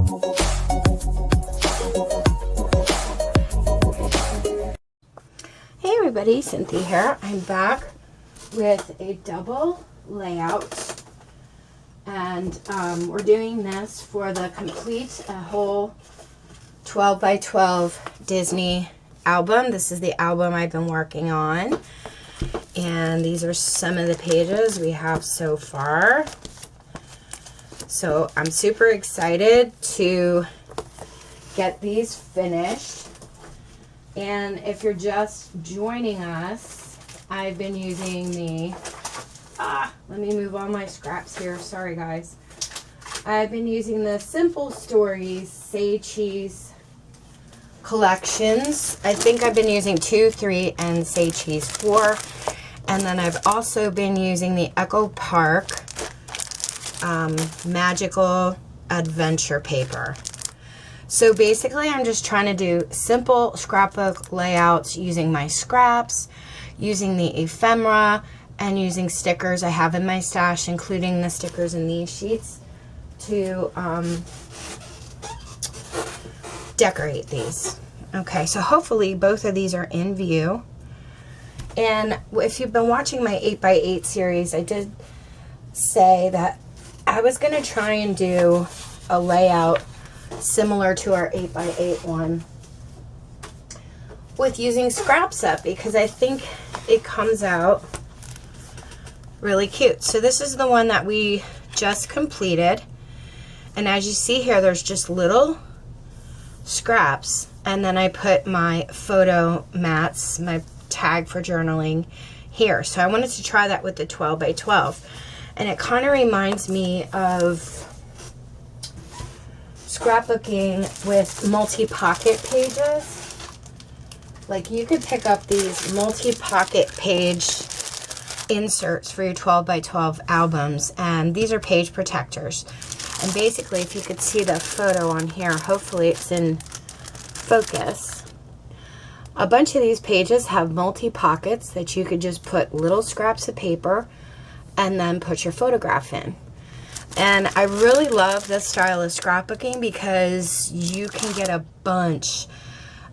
Hey everybody, Cynthia here. I'm back with a double layout, and we're doing this for the complete whole 12 by 12 Disney album. This is the album I've been working on, and these are some of the pages we have so far. So I'm super excited to get these finished. And if you're just joining us, I've been using the, let me move all my scraps here. Sorry guys. I've been using the Simple Stories Say Cheese collections. I think I've been using 2, 3, and Say Cheese 4. And then I've also been using the Echo Park Magical Adventure paper. So basically I'm just trying to do simple scrapbook layouts using my scraps, using the ephemera, and using stickers I have in my stash, including the stickers in these sheets, to decorate these. Okay, so hopefully both of these are in view. And if you've been watching my 8x8 series, I did say that I was going to try and do a layout similar to our 8x8 one with using scraps up, because I think it comes out really cute. So this is the one that we just completed, and as you see here, there's just little scraps, and then I put my photo mats, my tag for journaling here. So I wanted to try that with the 12 by 12, and it kind of reminds me of scrapbooking with multi-pocket pages. Like, you could pick up these multi-pocket page inserts for your 12 by 12 albums, and these are page protectors. And basically, if you could see the photo on here, hopefully it's in focus. A bunch of these pages have multi-pockets that you could just put little scraps of paper and then put your photograph in. And I really love this style of scrapbooking because you can get a bunch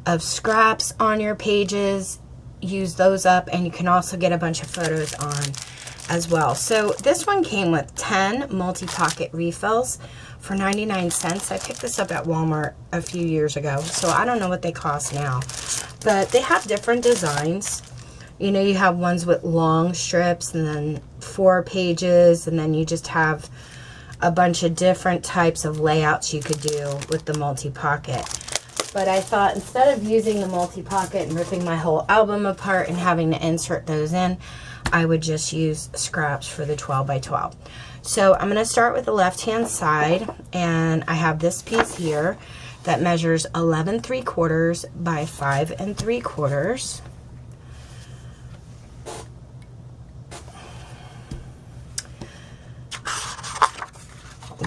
of scraps on your pages, use those up, and you can also get a bunch of photos on as well. So this one came with 10 multi-pocket refills for 99 cents. I picked this up at Walmart a few years ago, so I don't know what they cost now. But they have different designs. You know, you have ones with long strips and then 4 pages, and then you just have a bunch of different types of layouts you could do with the multi-pocket. But I thought, instead of using the multi-pocket and ripping my whole album apart and having to insert those in, I would just use scraps for the 12 by 12. So I'm going to start with the left-hand side, and I have this piece here that measures 11 3/4 by 5 3/4.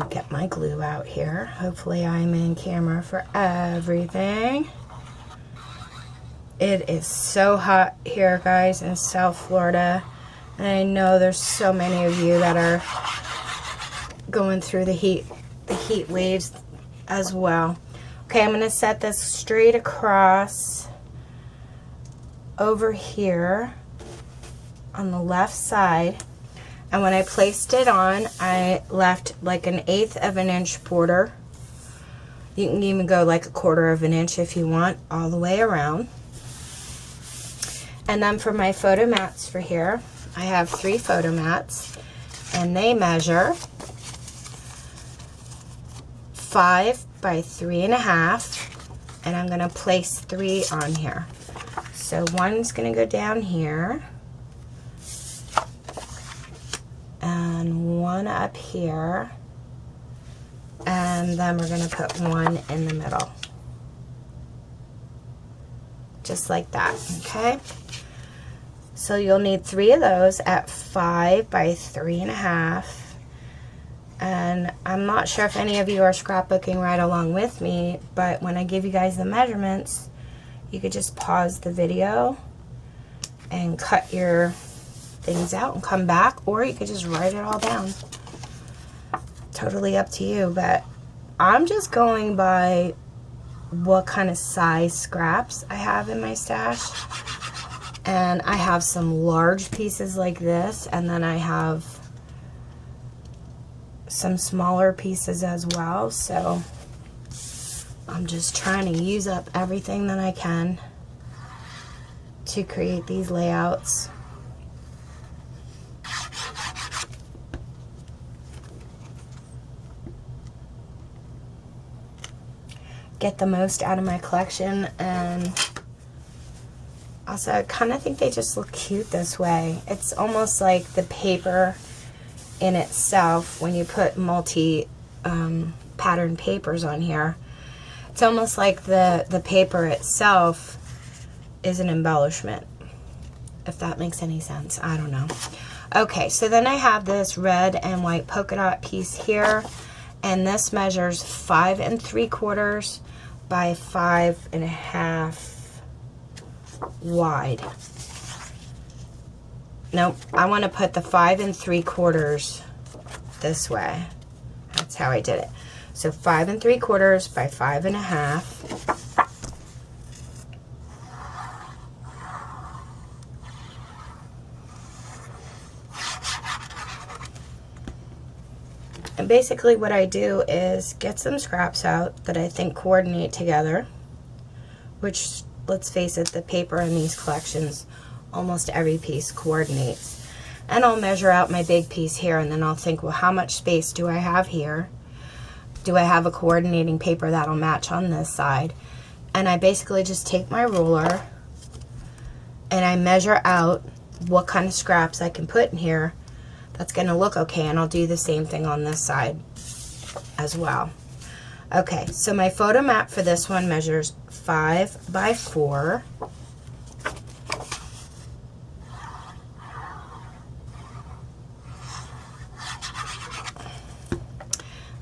Get my glue out here. Hopefully I'm in camera for everything. It is so hot here, guys, in South Florida, and I know there's so many of you that are going through the heat waves as well. Okay, I'm going to set this straight across over here on the left side. And when I placed it on, I left like 1/8 of an inch border. You can even go like 1/4 of an inch if you want, all the way around. And then for my photo mats for here, I have 3 photo mats, and they measure 5 by 3.5, and I'm going to place 3 on here. So one's going to go down here, and one up here, and then we're going to put one in the middle, just like that. Okay, so you'll need 3 of those at 5 by 3.5, and I'm not sure if any of you are scrapbooking right along with me, but when I give you guys the measurements, you could just pause the video and cut your things out and come back, or you could just write it all down. Totally up to you, but I'm just going by what kind of size scraps I have in my stash. And I have some large pieces like this, and then I have some smaller pieces as well. So I'm just trying to use up everything that I can to create these layouts. Get the most out of my collection, and also I kind of think they just look cute this way. It's almost like the paper in itself, when you put multi pattern papers on here, it's almost like the paper itself is an embellishment, if that makes any sense. I don't know. Okay, so then I have this red and white polka dot piece here, and this measures 5 3/4 by 5.5 wide. Nope, I want to put the 5 3/4 this way. That's how I did it. So 5 3/4 by 5.5. And basically what I do is get some scraps out that I think coordinate together, which, let's face it, the paper in these collections, almost every piece coordinates. And I'll measure out my big piece here, and then I'll think, well, how much space do I have here? Do I have a coordinating paper that'll match on this side? And I basically just take my ruler and I measure out what kind of scraps I can put in here that's going to look okay, and I'll do the same thing on this side as well. Okay, so my photo map for this one measures 5 by 4.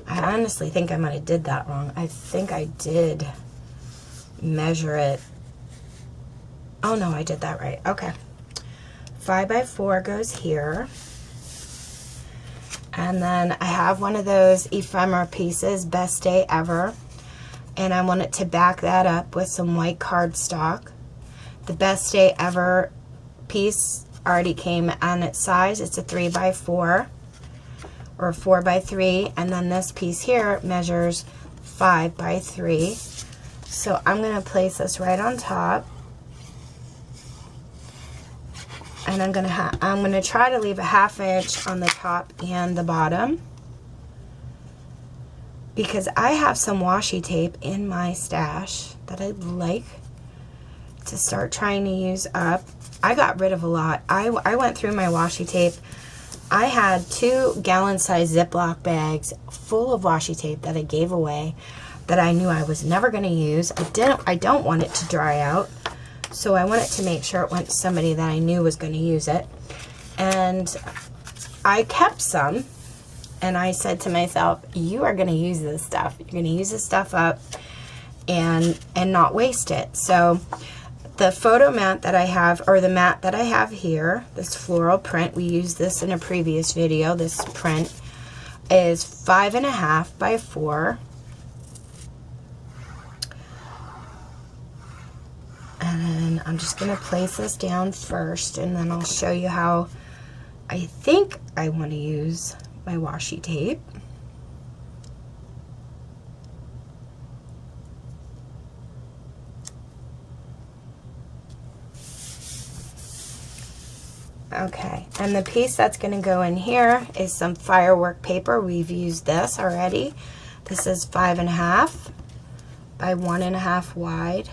I honestly think I might have did that wrong. I think I did measure it. Oh no, I did that right. Okay. 5 by 4 goes here. And then I have one of those ephemera pieces, Best Day Ever. And I want it to back that up with some white cardstock. The Best Day Ever piece already came on its size. It's a 3 by 4 or 4 by 3. And then this piece here measures 5 by 3. So I'm going to place this right on top. And I'm gonna try to leave a 1/2 inch on the top and the bottom, because I have some washi tape in my stash that I'd like to start trying to use up. I got rid of a lot. I went through my washi tape. I had 2 gallon-sized Ziploc bags full of washi tape that I gave away that I knew I was never going to use. I don't want it to dry out. So I wanted to make sure it went to somebody that I knew was going to use it. And I kept some, and I said to myself, you are going to use this stuff. You're going to use this stuff up and not waste it. So the photo mat that I have, or the mat that I have here, this floral print, we used this in a previous video. This print is 5.5 by 4. And I'm just going to place this down first, and then I'll show you how I think I want to use my washi tape. Okay, and the piece that's going to go in here is some firework paper. We've used this already. This is 5.5 by 1.5 wide.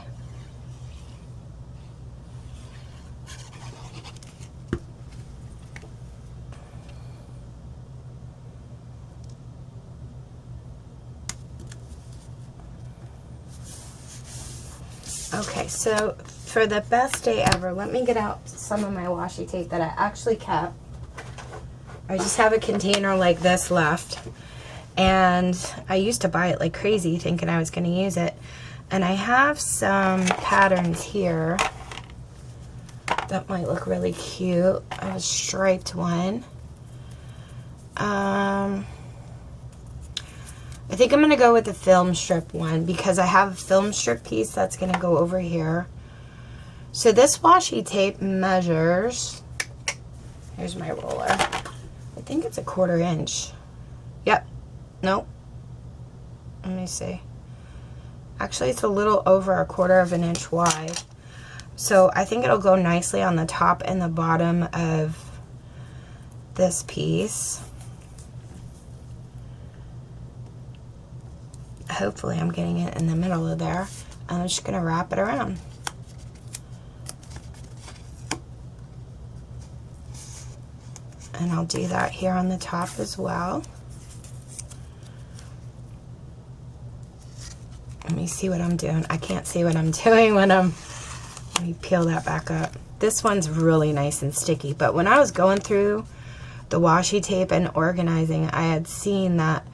Okay, so for the Best Day Ever, let me get out some of my washi tape that I actually kept. I just have a container like this left, and I used to buy it like crazy thinking I was going to use it. And I have some patterns here that might look really cute. I have a striped one. I think I'm going to go with the film strip one because I have a film strip piece that's going to go over here. So this washi tape measures, here's my roller. I think it's a 1/4 inch. Yep. Nope. Let me see. Actually, it's a little over 1/4 inch wide. So I think it'll go nicely on the top and the bottom of this piece. Hopefully I'm getting it in the middle of there. I'm just going to wrap it around. And I'll do that here on the top as well. Let me see what I'm doing. I can't see what I'm doing when let me peel that back up. This one's really nice and sticky, but when I was going through the washi tape and organizing, I had seen that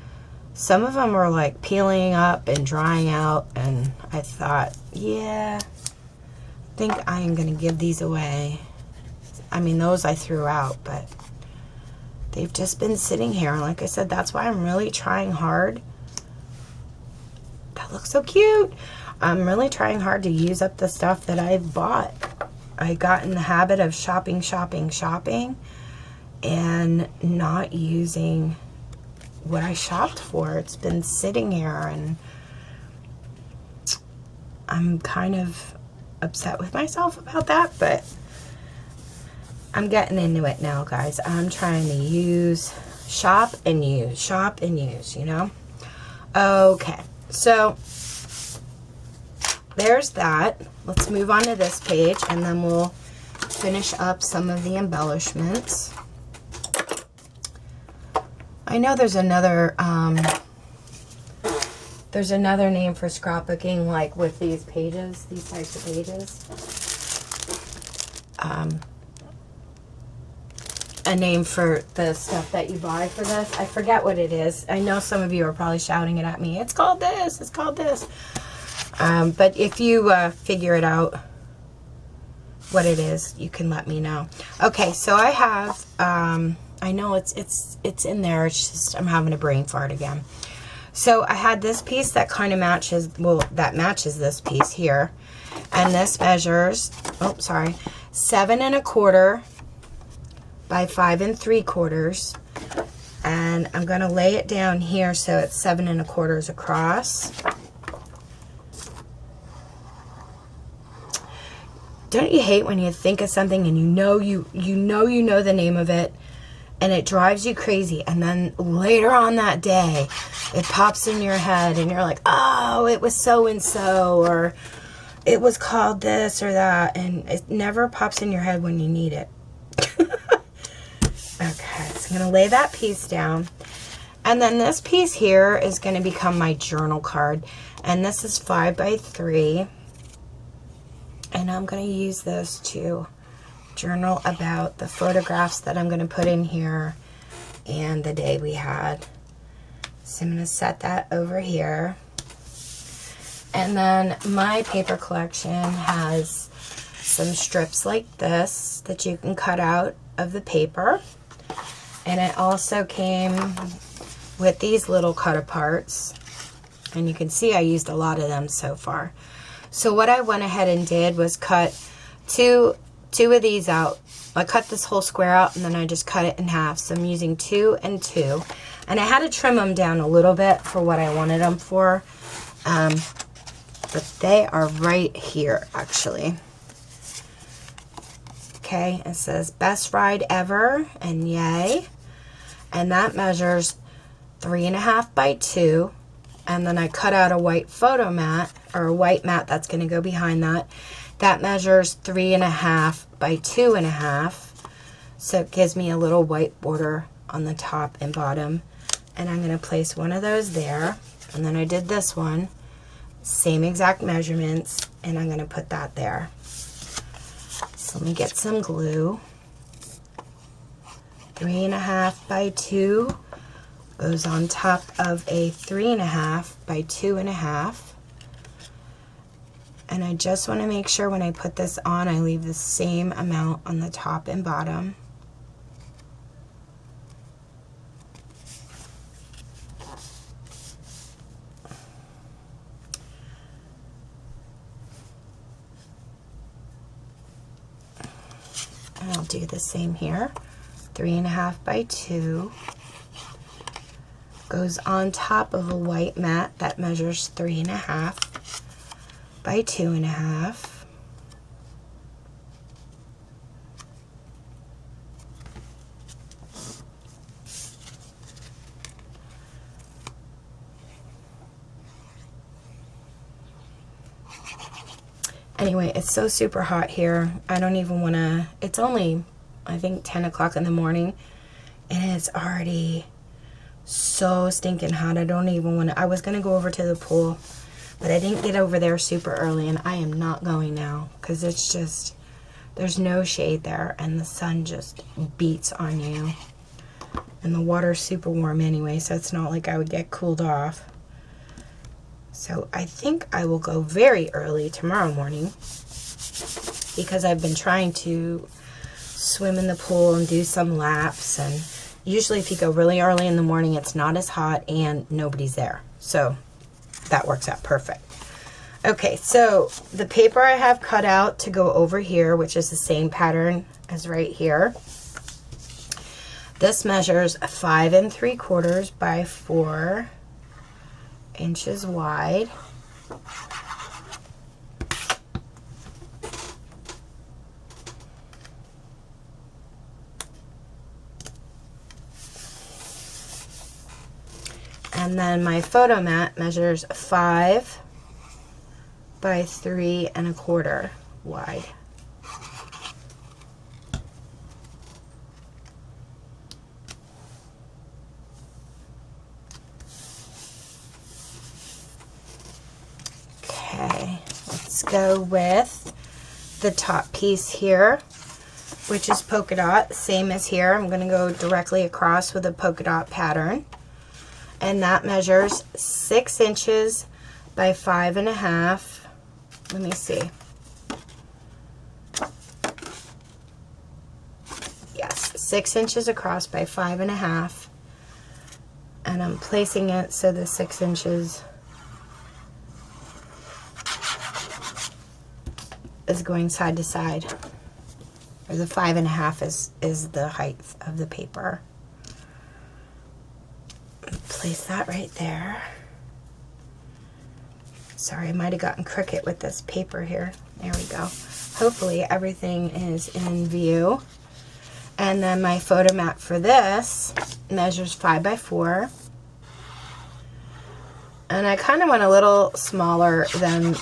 some of them were like peeling up and drying out, and I thought, yeah, I think I am going to give these away. I mean, those I threw out, but they've just been sitting here. Like I said, that's why I'm really trying hard. That looks so cute. I'm really trying hard to use up the stuff that I've bought. I got in the habit of shopping, and not using what I shopped for. It's been sitting here, and I'm kind of upset with myself about that, but I'm getting into it now, guys. I'm trying to shop and use, you know? Okay, so there's that. Let's move on to this page, and then we'll finish up some of the embellishments. I know there's another name for scrapbooking, like with these pages, these types of pages. A name for the stuff that you buy for this. I forget what it is. I know some of you are probably shouting it at me. It's called this. It's called this. But if you figure it out what it is, you can let me know. Okay, so I have, I know it's in there. It's just I'm having a brain fart again. So I had this piece that kind of matches, well, that matches this piece here. And this measures, 7 1/4 by 5 3/4. And I'm going to lay it down here so it's 7 1/4 across. Don't you hate when you think of something and you know the name of it, and it drives you crazy, and then later on that day it pops in your head and you're like, oh, it was so and so, or it was called this or that, and it never pops in your head when you need it. Okay, so I'm going to lay that piece down, and then this piece here is going to become my journal card, and this is 5 by 3. And I'm going to use this to journal about the photographs that I'm going to put in here and the day we had. So I'm going to set that over here. And then my paper collection has some strips like this that you can cut out of the paper. And it also came with these little cut aparts. And you can see I used a lot of them so far. So what I went ahead and did was cut two of these out. I cut this whole square out, and then I just cut it in half. So I'm using 2 and 2. And I had to trim them down a little bit for what I wanted them for. But they are right here, actually. Okay, it says best ride ever, and yay. And that measures 3 1/2 by 2. And then I cut out a white photo mat, or a white mat that's going to go behind that. That measures 3 1/2 by 2 1/2. So it gives me a little white border on the top and bottom. And I'm going to place one of those there. And then I did this one, same exact measurements, and I'm going to put that there. So let me get some glue. 3 1/2 by 2. Goes on top of a 3 1/2 by 2 1/2. And I just want to make sure when I put this on, I leave the same amount on the top and bottom. do the same here. 3.5 by 2 goes on top of a white mat that measures 3.5 by 2.5. Anyway, it's so super hot here. I don't even want to, it's only, I think, 10 o'clock in the morning, and it's already so stinking hot. I don't even want to, I was going to go over to the pool, but I didn't get over there super early, and I am not going now, because it's just, there's no shade there, and the sun just beats on you. And the water's super warm anyway, so it's not like I would get cooled off. So I think I will go very early tomorrow morning, because I've been trying to swim in the pool and do some laps, and usually if you go really early in the morning, it's not as hot and nobody's there. So that works out perfect. Okay, so the paper I have cut out to go over here, which is the same pattern as right here. This measures 5 3/4 by 4 inches wide. And then my photo mat measures 5 by 3 1/4 wide. Okay, let's go with the top piece here, which is polka dot, same as here. I'm going to go directly across with a polka dot pattern, and that measures 6 inches by 5 1/2. Let me see. Yes, 6 inches across by 5 1/2, and I'm placing it so the 6 inches is going side to side, or the 5 1/2 is the height of the paper. Place that right there. Sorry, I might have gotten crooked with this paper here. There we go. Hopefully everything is in view. And then my photo mat for this measures 5 by 4. And I kind of went a little smaller than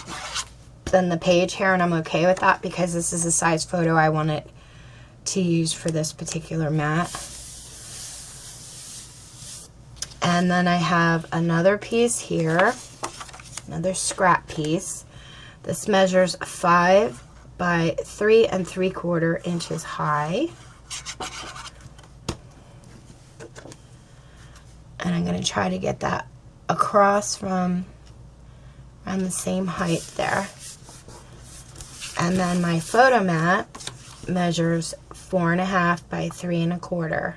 the page here, and I'm okay with that because this is the size photo I wanted to use for this particular mat. And then I have another piece here, another scrap piece. This measures 5 by 3 3/4 inches high. And I'm going to try to get that across from around the same height there. And then my photo mat measures 4 1/2 by 3 1/4.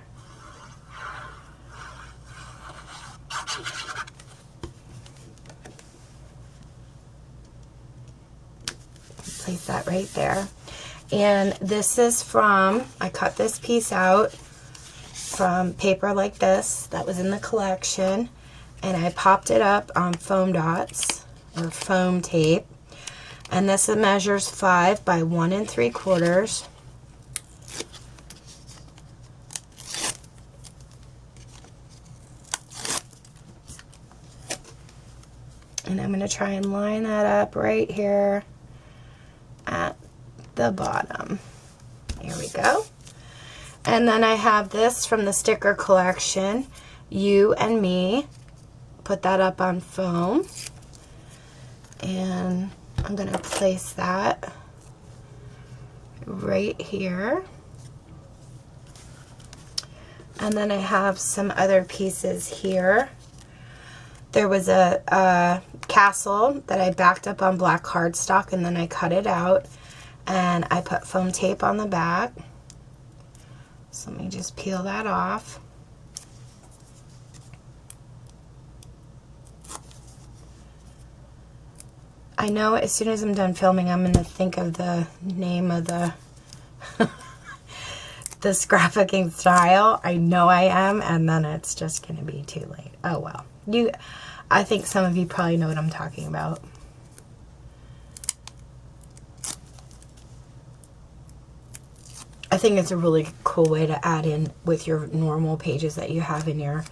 Place that right there. And this is from, I cut this piece out from paper like this that was in the collection, and I popped it up on foam dots or foam tape. And this measures 5 by 1 3/4. And I'm going to try and line that up right here at the bottom. Here we go. And then I have this from the sticker collection, You and Me. Put that up on foam. And I'm going to place that right here. And then I have some other pieces here. There was a castle that I backed up on black cardstock, and then I cut it out and I put foam tape on the back. So let me just peel that off. I know as soon as I'm done filming, I'm going to think of the name of the the scrapbooking style. I know I am, and then it's just going to be too late. Oh well. I think some of you probably know what I'm talking about. I think it's a really cool way to add in with your normal pages that you have in your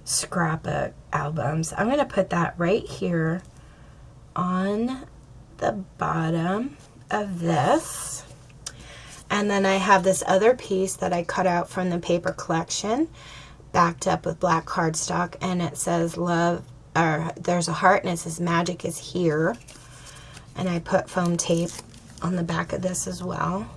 scrapbook albums. I'm going to put that right here on the bottom of this. And then I have this other piece that I cut out from the paper collection, backed up with black cardstock, and it says love, or there's a heart, and it says magic is here. And I put foam tape on the back of this as well.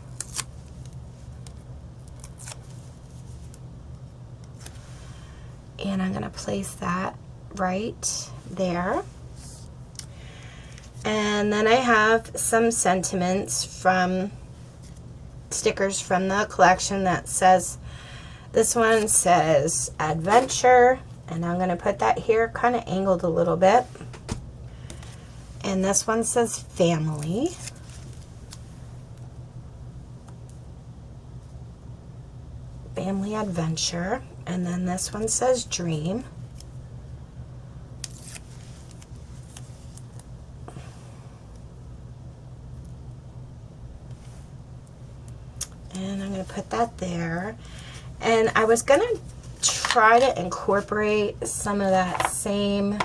And I'm going to place that right there. And then I have some sentiments from stickers from the collection that says, this one says adventure, and I'm going to put that here kind of angled a little bit. And this one says family. Family adventure. And then this one says dream. And I'm going to put that there. And I was going to try to incorporate some of that same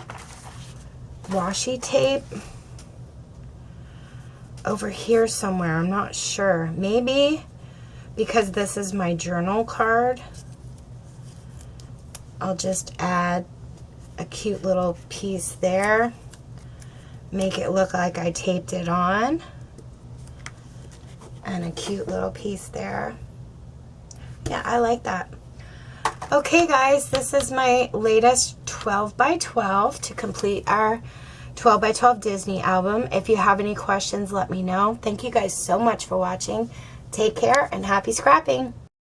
washi tape over here somewhere. I'm not sure. Maybe because this is my journal card, I'll just add a cute little piece there. Make it look like I taped it on. And a cute little piece there. Yeah, I like that. Okay guys, this is my latest 12 by 12 to complete our 12 by 12 Disney album. If you have any questions, let me know. Thank you guys so much for watching. Take care and happy scrapping.